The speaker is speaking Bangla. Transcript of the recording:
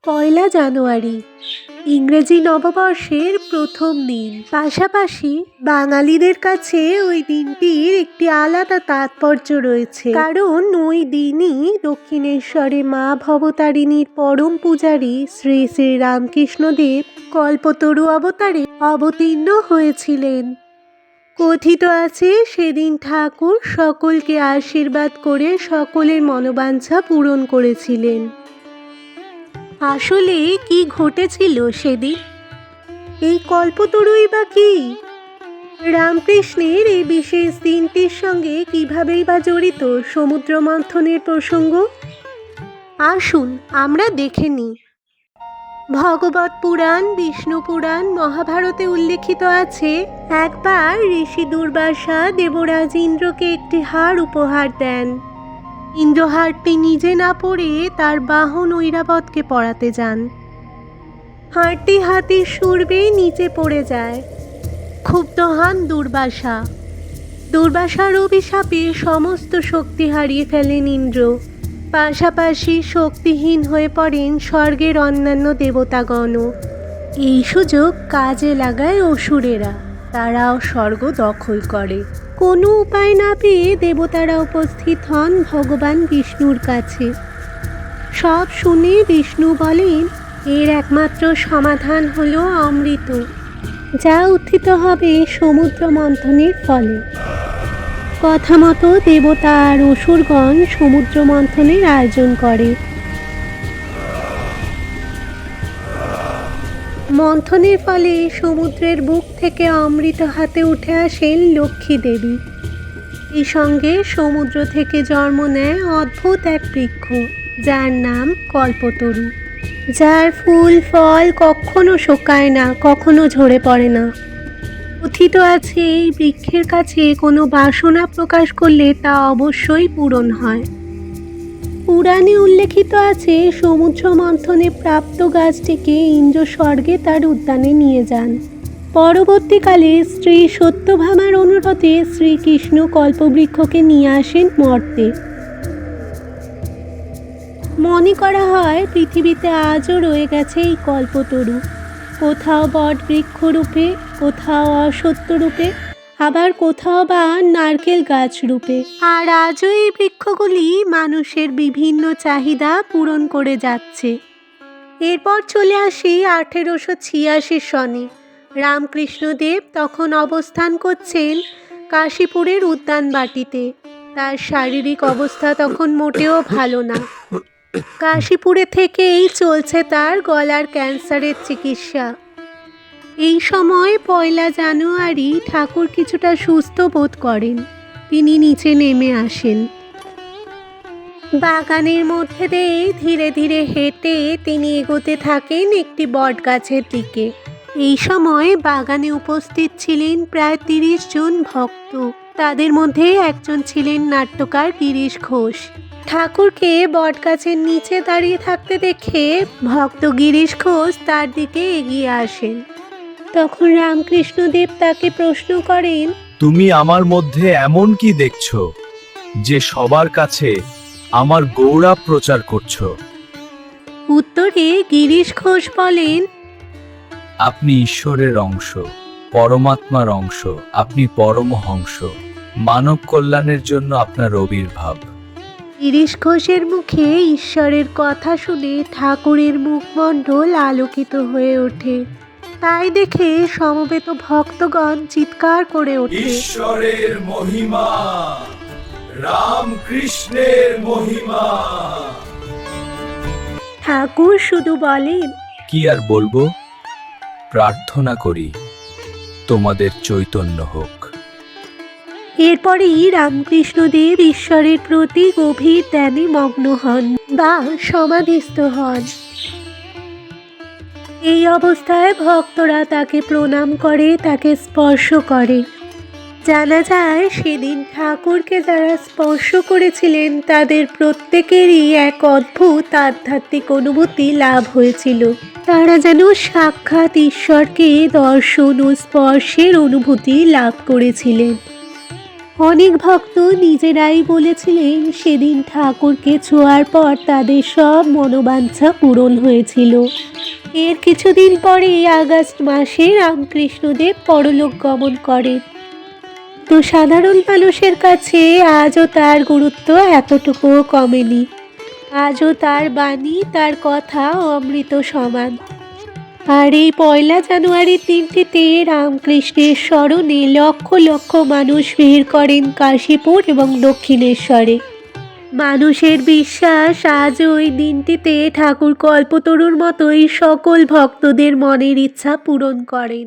পয়লা জানুয়ারি ইংরেজি নববর্ষের প্রথম দিন। পাশাপাশি বাঙালিদের কাছে ওই দিনটির একটি আলাদা তাৎপর্য রয়েছে, কারণ ওই দিনই দক্ষিণেশ্বরে মা ভবতারিণীর পরম পূজারী শ্রী শ্রী রামকৃষ্ণদেব কল্পতরু অবতারে অবতীর্ণ হয়েছিলেন। কথিত আছে সেদিন ঠাকুর সকলকে আশীর্বাদ করে সকলের মনোবাঞ্ছা পূরণ করেছিলেন। আসলে কি ঘটেছিল সেদিন? এই কল্পতরুই বা কি? রামকৃষ্ণের এই বিশেষ দিনটির সঙ্গে কিভাবেই বা জড়িত সমুদ্র মন্থনের প্রসঙ্গ? আসুন আমরা দেখে নিই। ভগবত পুরাণ, বিষ্ণু পুরাণ, মহাভারতে উল্লেখিত আছে, একবার ঋষি দুর্বাসা দেবরাজ ইন্দ্রকে একটি হার উপহার দেন। ইন্দ্র হারটি নিজে না পরে তার বাহন ঐরাবতকে পরাতে যান। হারটি হাতির শূরবে নিচে পড়ে যায়। ক্ষুব্ধ হন দুর্বাসা। দুর্বাসার অভিশাপে সমস্ত শক্তি হারিয়ে ফেলেন ইন্দ্র। পাশাপাশি শক্তিহীন হয়ে পড়েন স্বর্গের অন্যান্য দেবতাগণও। এই সুযোগ কাজে লাগায় অসুরেরা। তারাও স্বর্গ দখল করে। কোনো উপায় না পেয়ে দেবতারা উপস্থিত হন ভগবান বিষ্ণুর কাছে। সব শুনে বিষ্ণু বলেন, এর একমাত্র সমাধান হলো অমৃত, যা উত্থিত হবে সমুদ্র মন্থনের ফলে। কথা মতো দেবতা আর অসুরগণ সমুদ্র মন্থনের আয়োজন করে। মন্থনের ফলে সমুদ্রের বুক থেকে অমৃত হাতে উঠে আসেন লক্ষ্মী দেবী। এই সঙ্গে সমুদ্র থেকে জন্ম নেয় অদ্ভুত এক বৃক্ষ, যার নাম কল্পতরু, যার ফুল ফল কখনো শুকায় না, কখনো ঝরে পড়ে না। কথিত আছে এই বৃক্ষের কাছে কোনো বাসনা প্রকাশ করলে তা অবশ্যই পূরণ হয়। পুরাণে উল্লেখিত আছে সমুদ্র মন্থনে প্রাপ্ত গাছটিকে ইন্দ্র স্বর্গে তার উদ্যানে নিয়ে যান। পরবর্তীকালে স্ত্রী সত্যভামার অনুরোধে শ্রীকৃষ্ণ কল্পবৃক্ষকে নিয়ে আসেন মর্তে। মনে করা হয় পৃথিবীতে আজও রয়ে গেছে এই কল্পতরু, কোথাও বট বৃক্ষরূপে, কোথাও অশ্বত্থ রূপে, আবার কোথাও বা নারকেল গাছ রূপে। আর আজও এই বৃক্ষগুলি মানুষের বিভিন্ন চাহিদা পূরণ করে যাচ্ছে। এরপর চলে আসি 1886 সনে। রামকৃষ্ণদেব তখন অবস্থান করছেন কাশীপুরের উদ্যানবাটিতে। তার শারীরিক অবস্থা তখন মোটেও ভালো না। কাশীপুরে থেকেই চলছে তার গলার ক্যান্সারের চিকিৎসা। এই সময় পয়লা জানুয়ারি ঠাকুর কিছুটা সুস্থ বোধ করেন। তিনি নিচে নেমে আসেন। বাগানের মধ্যে দিয়ে ধীরে ধীরে হেঁটে তিনি এগোতে থাকেন একটি বট গাছের দিকে। এই সময় বাগানে উপস্থিত ছিলেন প্রায় 30 জন ভক্ত। তাদের মধ্যে একজন ছিলেন নাট্যকার গিরিশ ঘোষ। ঠাকুরকে বট গাছের নিচে দাঁড়িয়ে থাকতে দেখে ভক্ত গিরিশ ঘোষ তার দিকে এগিয়ে আসেন। তখন রামকৃষ্ণদেব তাকে প্রশ্ন করেন, তুমি আমার মধ্যে এমন কি দেখছো যে সবার কাছে আমার গৌরব প্রচার করছো? উত্তরে গিরিশ ঘোষ বলেন, আপনি ঈশ্বরের অংশ, পরমাত্মার অংশ, আপনি পরমহংস, মানব কল্যাণের জন্য আপনার আবির্ভাব। গিরিশ ঘোষের মুখে ঈশ্বরের কথা শুনে ঠাকুরের মুখমণ্ডল আলোকিত হয়ে ওঠে। তাই দেখে সমবেত ভক্তগণ চিৎকার করে ওঠে, ঈশ্বরের মহিমা, রামকৃষ্ণের মহিমা। ঠাকুর শুধু বলেন, কি আর বলবো, প্রার্থনা করি তোমাদের চৈতন্য হোক। এরপরেই রামকৃষ্ণদেব ঈশ্বরের প্রতি গভীর ধ্যানে মগ্ন হন বা সমাধিস্থ হন। এই অবস্থায় ভক্তরা তাকে প্রণাম করে, তাকে স্পর্শ করে। জানা যায় সেদিন ঠাকুরকে যারা স্পর্শ করেছিলেন তাদের প্রত্যেকেরই এক অদ্ভুত আধ্যাত্মিক অনুভূতি লাভ হয়েছিল। তারা যেন সাক্ষাৎ ঈশ্বরকে দর্শন ও স্পর্শের অনুভূতি লাভ করেছিলেন। অনেক ভক্ত নিজেরাই বলেছিলেন সেদিন ঠাকুরকে ছোঁয়ার পর তাদের সব মনোবাঞ্ছা পূরণ হয়েছিল। এর কিছুদিন পরেই আগস্ট মাসে রামকৃষ্ণদেব পরলোক গমন করেন। তো সাধারণ মানুষের কাছে আজও তার গুরুত্ব এতটুকুও কমেনি। আজও তার বাণী, তার কথা অমৃত সমান। আর এই 1 জানুয়ারির দিনটিতে রামকৃষ্ণের স্মরণে লক্ষ লক্ষ মানুষ ভিড় করেন কাশীপুর এবং দক্ষিণেশ্বরে। মানুষের বিশ্বাস আজ ওই দিনটিতে ঠাকুর কল্পতরুর মতোই সকল ভক্তদের মনের ইচ্ছা পূরণ করেন।